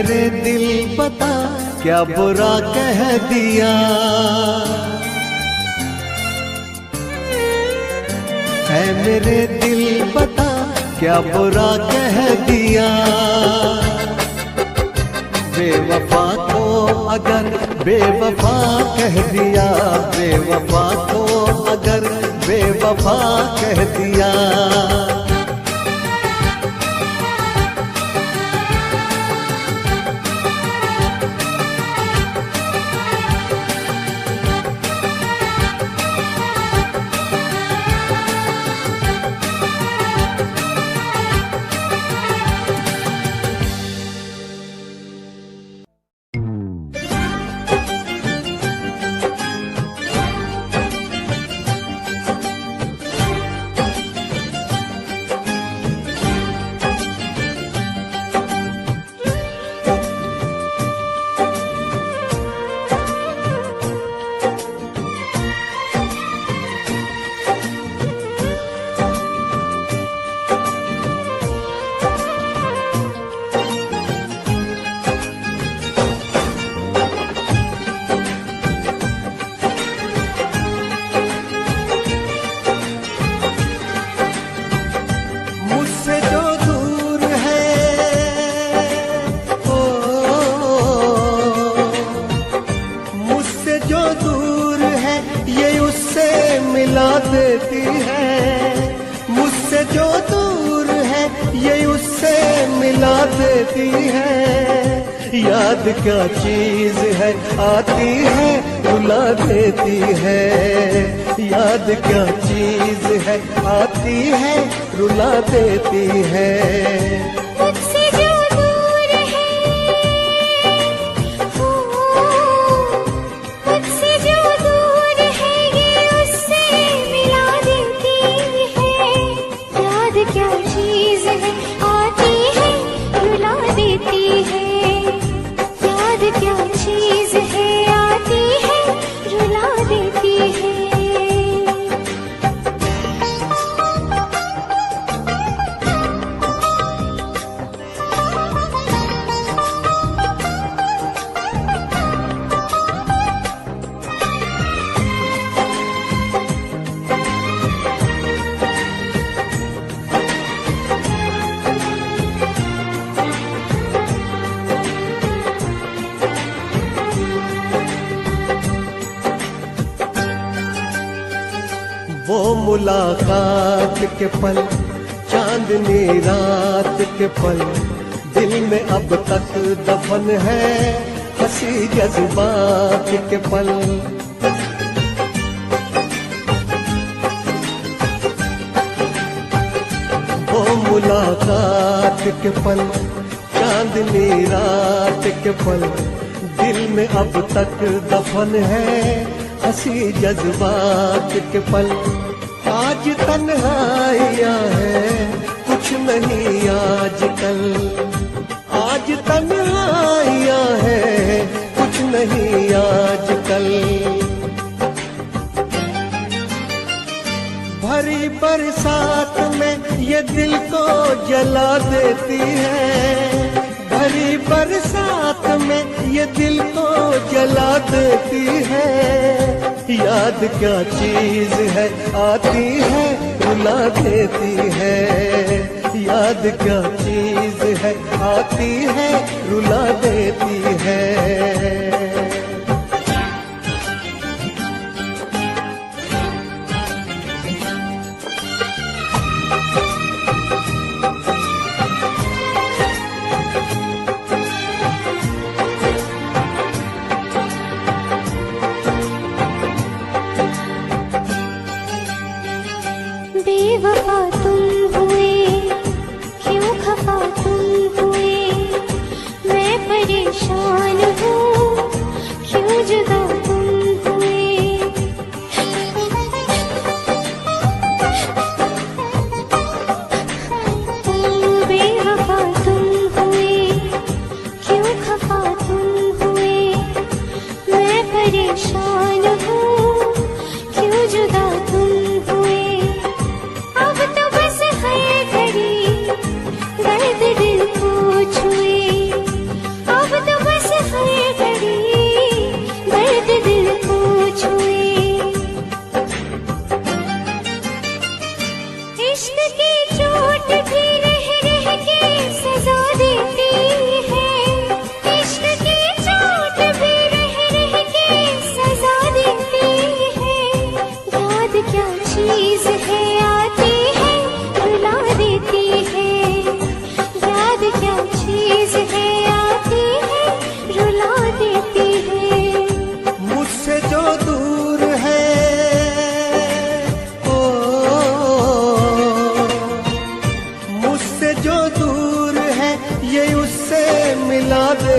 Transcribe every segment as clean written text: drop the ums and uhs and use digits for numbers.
मेरे दिल बता क्या बुरा कह दिया, है मेरे दिल बता क्या बुरा कह दिया। बेवफा को अगर बेवफा कह दिया, बेवफा को अगर बेवफा कह दिया। देती है मुझसे जो दूर है, ये उससे मिला देती है। याद क्या चीज है आती है रुला देती है, याद क्या चीज है आती है रुला देती है। वो मुलाकात के पल, चांदनी रात के पल, दिल में अब तक दफन है हंसी जज्बात के पल। वो मुलाकात के पल, चांदनी रात के पल, दिल में अब तक दफन है हंसी जज्बात के पल। आज तन्हाइयाँ है कुछ नहीं आजकल, आज तन्हाइयाँ है कुछ नहीं आजकल। भरी बरसात में ये दिल को जला देती है, भरी बरसात में ये दिल को जला देती है। याद क्या चीज है आती है रुला देती है, याद क्या चीज है आती है रुला देती है। बेवफा तुम हुए, क्यों खफा तुम हुए, मैं परेशान हूँ, क्यों जुदा तुम हुए। बेवफा तुम हुए, क्यों खफा तुम हुए, मैं परेशान हूँ, क्यों जुदा तुम हुए। दर्द दिल को छुए,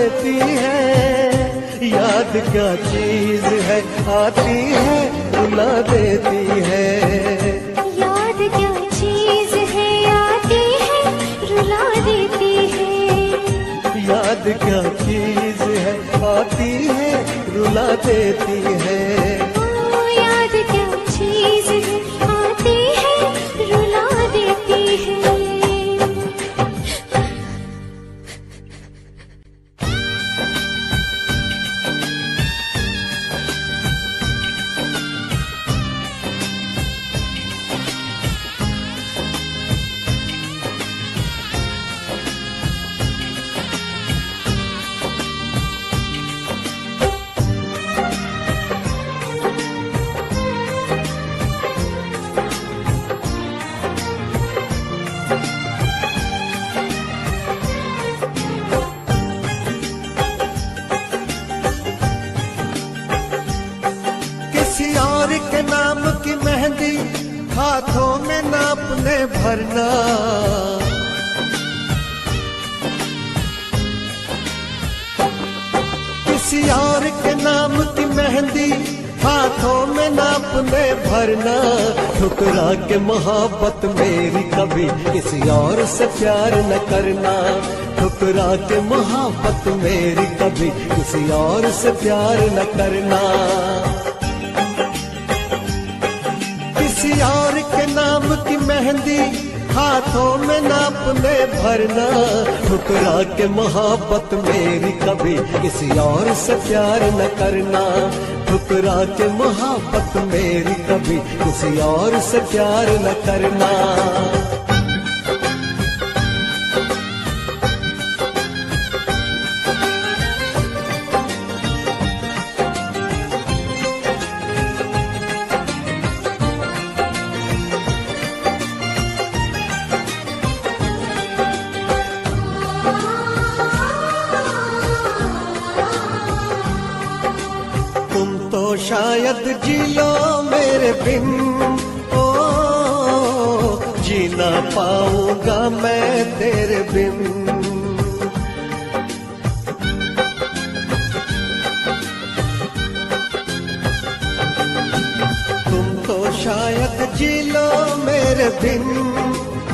देती है। याद क्या चीज है आती है रुला देती है। याद क्या चीज है आती है रुला देती है। याद क्या चीज है आती है रुला देती है। ओ याद क्या चीज है आती है रुला देती है। किसी और के नाम की मेहंदी हाथों में ना अपने भरना। किसी और के नाम की मेहंदी हाथों में ना अपने भरना। ठुकरा के मोहब्बत मेरी कभी किसी और से प्यार न करना। ठुकरा के मोहब्बत मेरी कभी किसी और से प्यार न करना। किसी और के नाम की मेहंदी हाथों में ना अपने भरना। ठुकरा के मोहब्बत मेरी कभी किसी और से प्यार न करना। ठुकरा के मोहब्बत मेरी कभी किसी और से प्यार न करना। तुम तो शायद जी लो मेरे बिन, ओ जी ना पाऊंगा मैं तेरे बिन। तुम तो शायद जी लो मेरे बिन,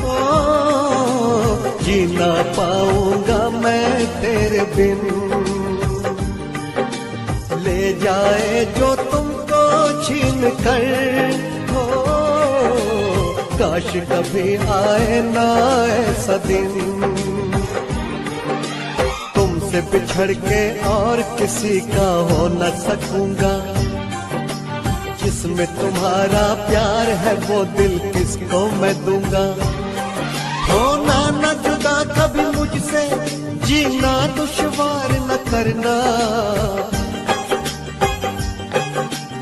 ओ जी ना पाऊंगा मैं तेरे बिन। ले जाए जो तुमको छीन कर, हो काश कभी आए ना ऐसा दिन। तुमसे बिछड़ के और किसी का हो न सकूंगा। जिसमें तुम्हारा प्यार है वो दिल किसको मैं दूंगा। होना न जुदा कभी मुझसे, जीना दुश्वार न करना।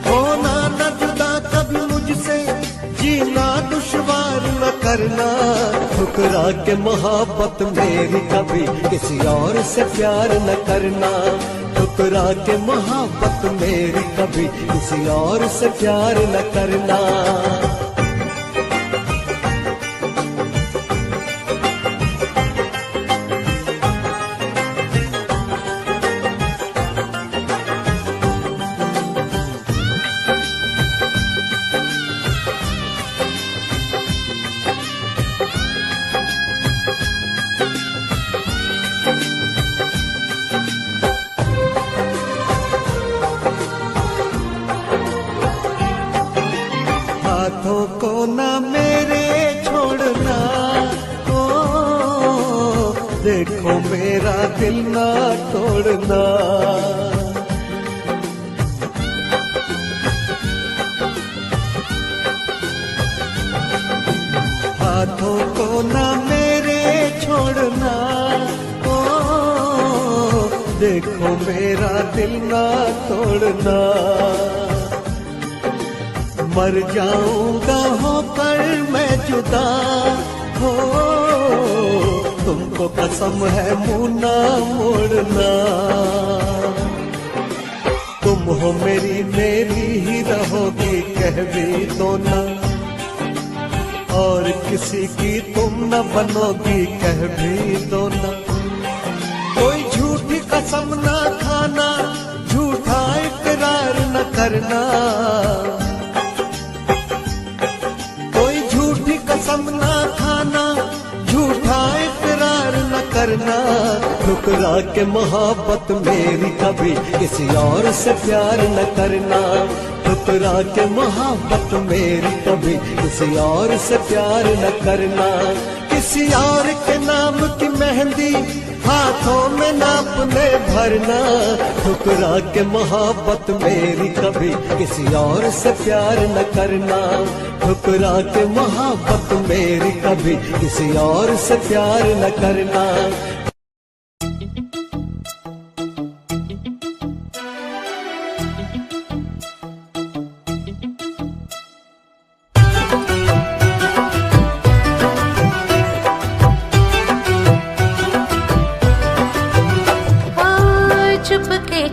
होना न जुदा कभी मुझसे, जीना दुश्वार न करना। ठुकरा के मोहब्बत मेरी कभी किसी और से प्यार न करना। ठुकरा के मोहब्बत मेरी कभी किसी और से प्यार न करना। हाथों को ना मेरे छोड़ना, ओ देखो मेरा दिल ना तोड़ना। हाथों को ना मेरे छोड़ना, ओ देखो मेरा दिल ना तोड़ना। मर जाऊंगा होकर मैं जुदा, हो तुमको कसम है मुंह ना मोड़ना। तुम हो मेरी मेरी ही रहोगी कह भी दो ना। और किसी की तुम न बनोगी कह भी दो ना। कोई झूठी कसम कसम ना खाना, झूठा इकरार न करना। कोई झूठी कसम ना खाना, झूठा इकरार न करना। ठुकरा के मोहब्बत मेरी कभी किसी और से प्यार न करना। ठुकरा के मोहब्बत मेरी कभी किसी और से प्यार न करना। किसी और के नाम की मेहंदी हाथों में ना अपने भरना। ठुकरा के मोहब्बत मेरी कभी किसी और से प्यार न करना। ठुकरा के मोहब्बत मेरी कभी किसी और से प्यार न करना।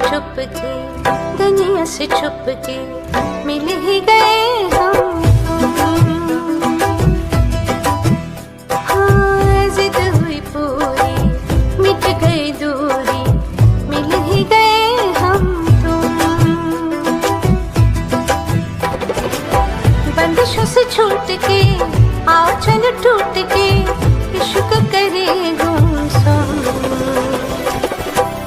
चुपके दुनिया से छुपके मिल ही गए हम। हाँ जिद हुई पूरी मिट गई दूरी, मिल ही गए हम तुम। बंदिशों से छूट के आओ चल टूट के इश्क करे गुमसुम,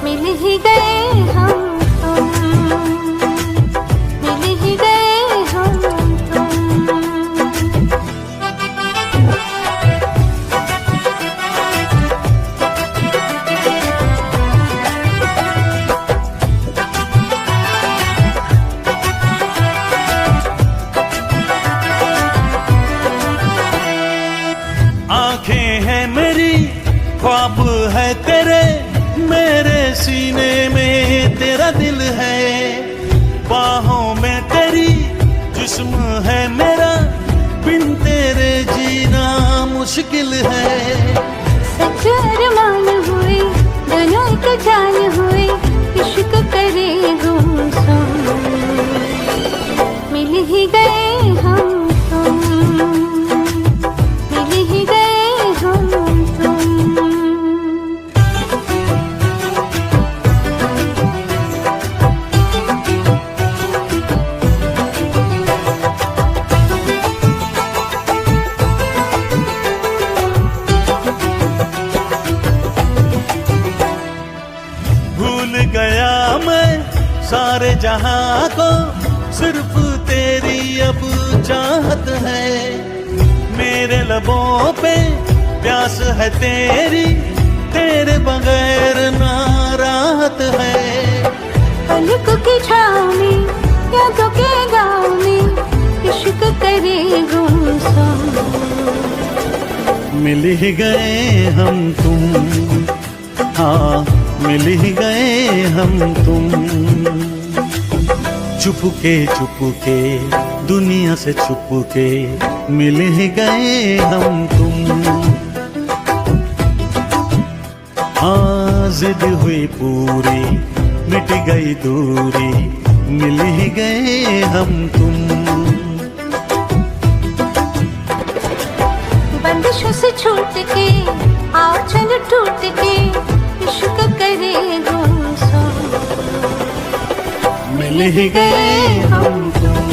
मिल ही गए हम तुम, मिल ही गए हम तुम। आंखें हैं मेरी ख्वाब है तेरे, मेरे सीने में तेरा दिल है। बाहों में तेरी जिस्म है मेरा, बिन तेरे जीना मुश्किल है। सच्चे अरमान हुए दोनों एक जान हुए, इश्क करे गुमसुम, मिल ही गए हम तुम, मिल ही गए हम तुम। गया मैं सारे जहां को, सिर्फ तेरी अब चाहत है। मेरे लबों पे प्यास है तेरी, तेरे बगैर ना राहत है। पलकों की छाँव में यादों के गाँव में इश्क करे गुमसुम, मिल ही गए हम तुम, हाँ मिल ही गए हम तुम। चुपके चुपके दुनिया से छुपके मिल ही गए हम तुम। हाँ जिद हुई पूरी मिट गई दूरी, मिल ही गए हम तुम। बंदिशों से छूट के आओ चल टूट के इश्क करे गुमसुम, मिल ही गए हम तुम,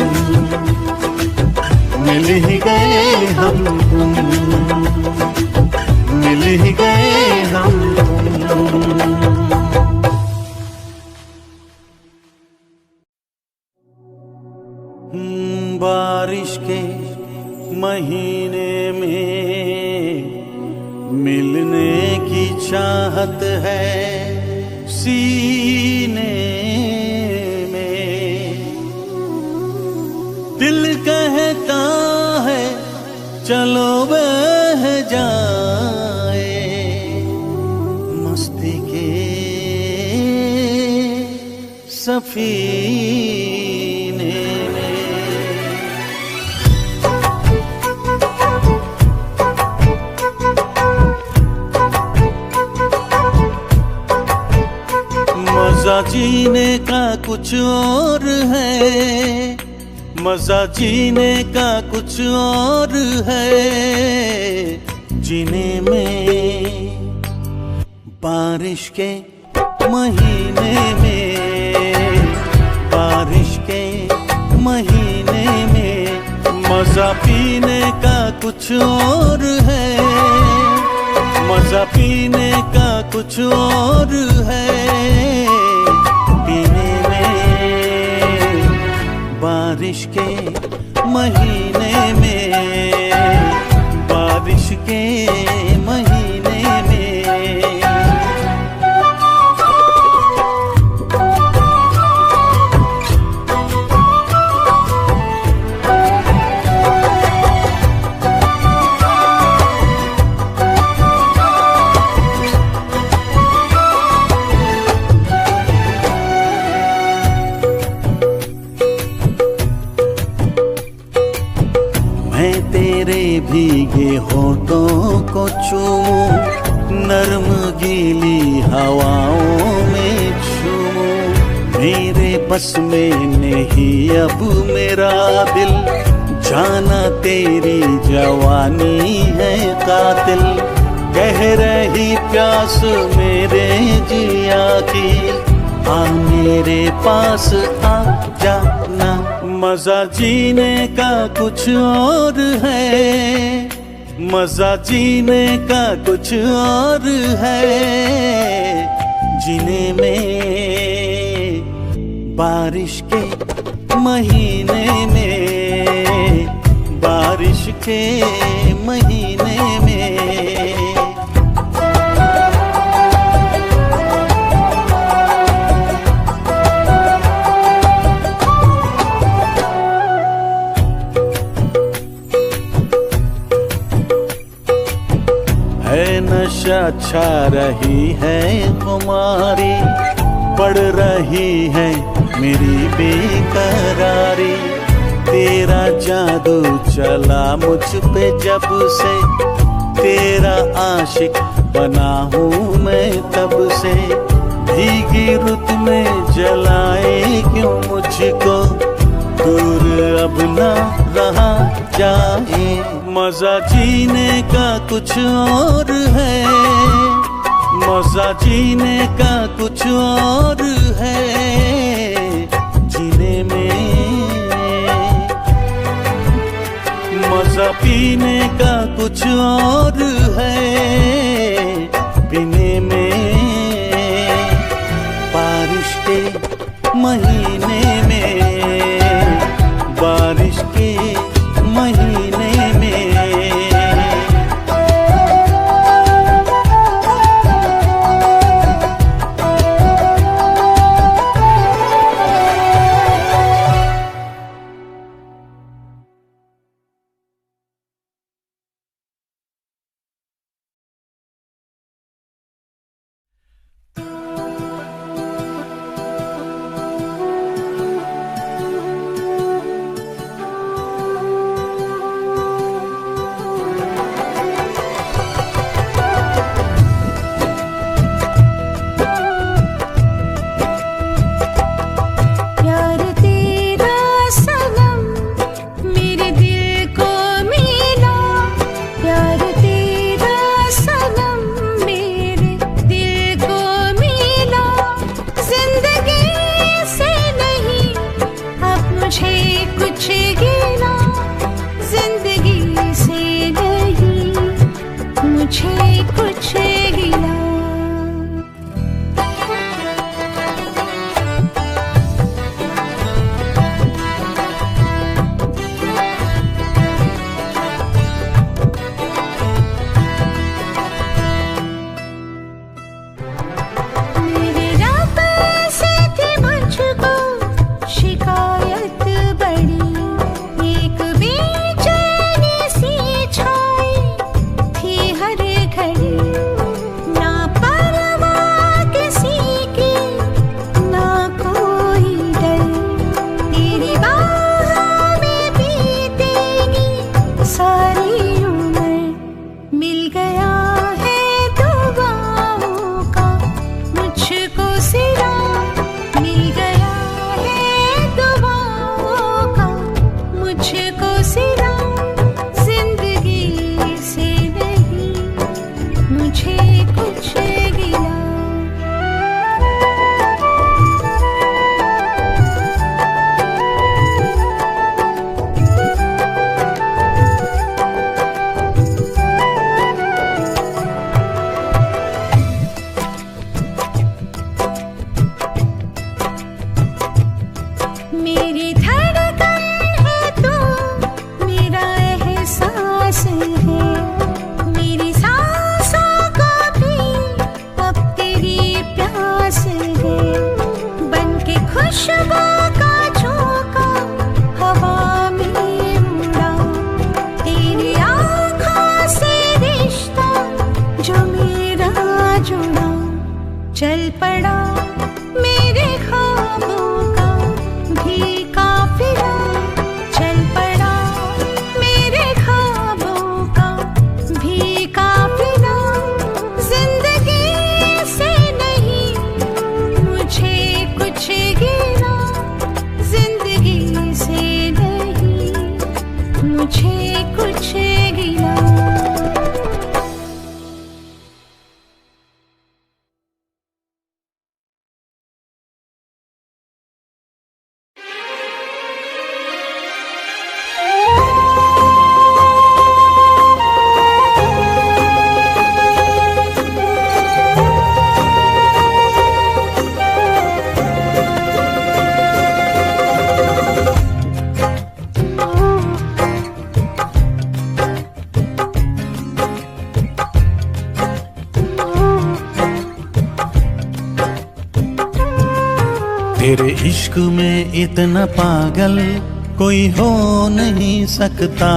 मिल ही गए हम तुम, मिल ही गए हम तुम। बारिश के महीने में मिलने की चाहत है सीने में। दिल कहता है चलो बह जाए मस्ती के सफीने में। मजा जीने का कुछ और है, मजा जीने का कुछ और है। जीने में बारिश के महीने में, बारिश के महीने में मजा पीने का कुछ और है, मजा पीने का कुछ और है। पीने में बारिश के महीने में, बारिश के महीने में। मैं तेरे भीगे होठों को चूमूं, नर्म गीली हवाओं में झूमूं। मेरे बस में नहीं अब मेरा दिल, जाना तेरी जवानी है कातिल। कह रही प्यास मेरे जिया की, आ मेरे पास आ जाना। मजा जीने का कुछ और है, मजा जीने का कुछ और है। जीने में बारिश के महीने में, बारिश के महीने में। है नशा छा रही है खुमारी, बढ़ रही है मेरी बेकरारी। तेरा जादू चला मुझ पे जब से, तेरा आशिक बना हूँ मैं तब से। भीगी रुत में जलाए क्यों मुझको, दूर अब ना रहा जाए। मजा जीने का कुछ और है, मजा जीने का कुछ और है। जीने में मजा पीने का कुछ और है। पीने में बारिश के महीने में, बारिश के महीने में। तेरे इश्क में इतना पागल कोई हो नहीं सकता।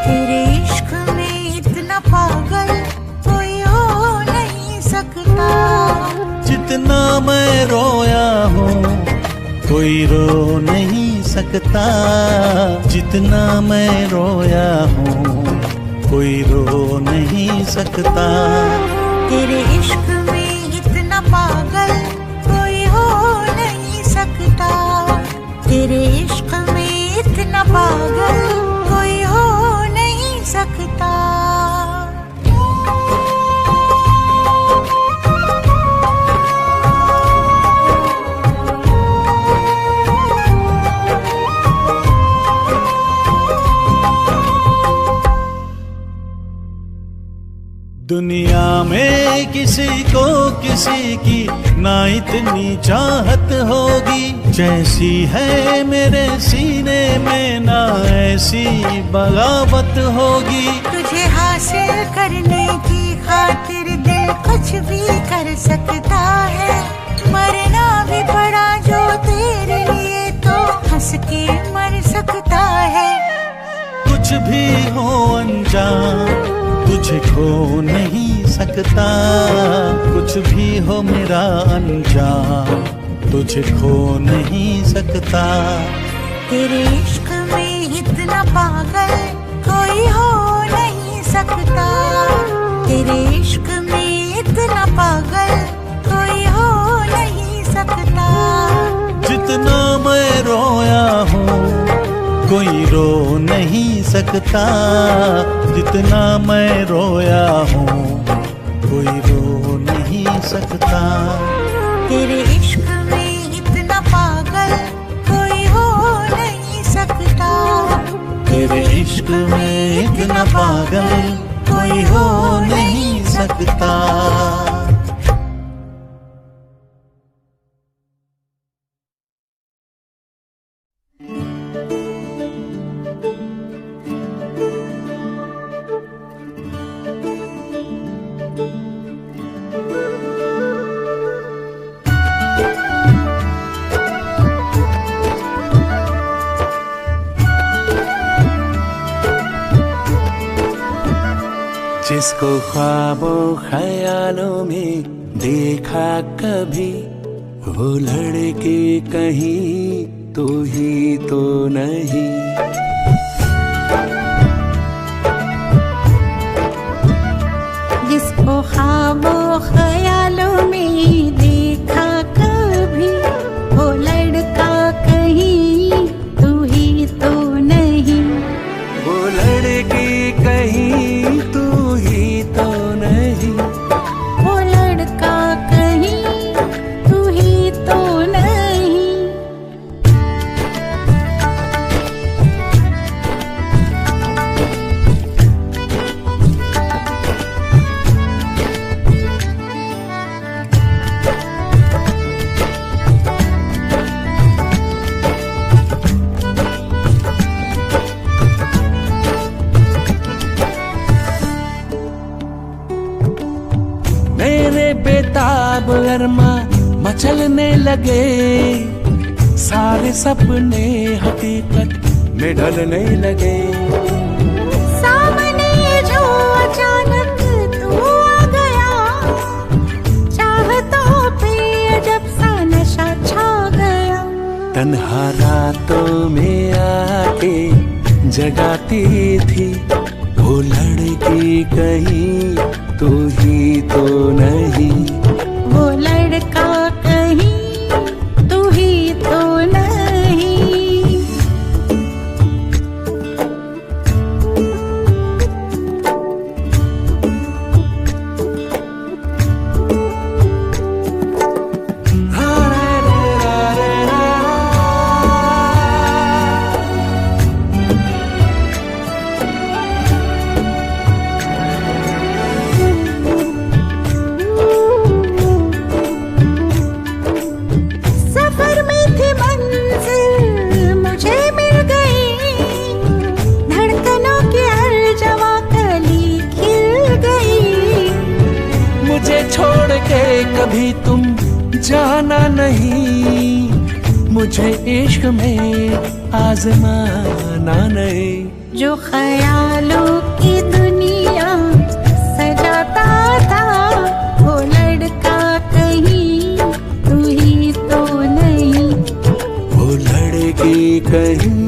तेरे इश्क में इतना पागल कोई हो नहीं सकता। जितना मैं रोया हूँ कोई रो नहीं सकता। जितना मैं रोया हूँ कोई रो नहीं सकता। तेरे इश्क में इतना पागल कोई हो नहीं सकता। तेरे इश्क में इतना पागल कोई हो नहीं सकता। दुनिया में किसी को किसी की ना इतनी चाहत होगी जैसी है मेरे सीने में, ना ऐसी बगावत होगी। तुझे हासिल करने की खातिर दिल कुछ भी कर सकता है। मरना भी पड़ा जो तेरे लिए तो हंस के मर सकता है। कुछ भी हो अनजान तुझे खो नहीं सकता। कुछ भी हो मेरा अनजान तुझे खो नहीं सकता। तेरे इश्क में इतना पागल कोई हो नहीं सकता। तेरे इश्क में इतना पागल कोई हो नहीं सकता। जितना मैं रोया हूँ कोई रो नहीं सकता। जितना मैं रोया हूँ कोई रो नहीं सकता। तेरे इश्क में इतना पागल कोई हो नहीं सकता। तेरे इश्क में इतना पागल कोई हो नहीं सकता। जिसको ख्वाबों ख्यालों में देखा कभी, वो लड़के कहीं तो ही तो नहीं। जिसको ख्वाबों ख्यालों में देखा कभी, वो लड़का कहीं तू ही तो नहीं। वो लड़की कहीं तू ही तो नहीं। वो लड़का कहीं तू ही तो नहीं। मेरे बेताब अरमा मचलने लगे, सारे सपने हकीकत में ढलने लगे। सामने जो अचानक तू आ गया, चाहतों पे अजब सा नशा छा गया। तन्हा रातों में आके जगाती थी, वो लड़की कहीं तू ही तो नहीं। वो लड़का कहीं तू ही तो नहीं। के कभी तुम जाना नहीं, मुझे इश्क में आजमाना नहीं। जो ख्यालों की दुनिया सजाता था, वो लड़का कहीं तू ही तो नहीं। वो लड़की कहीं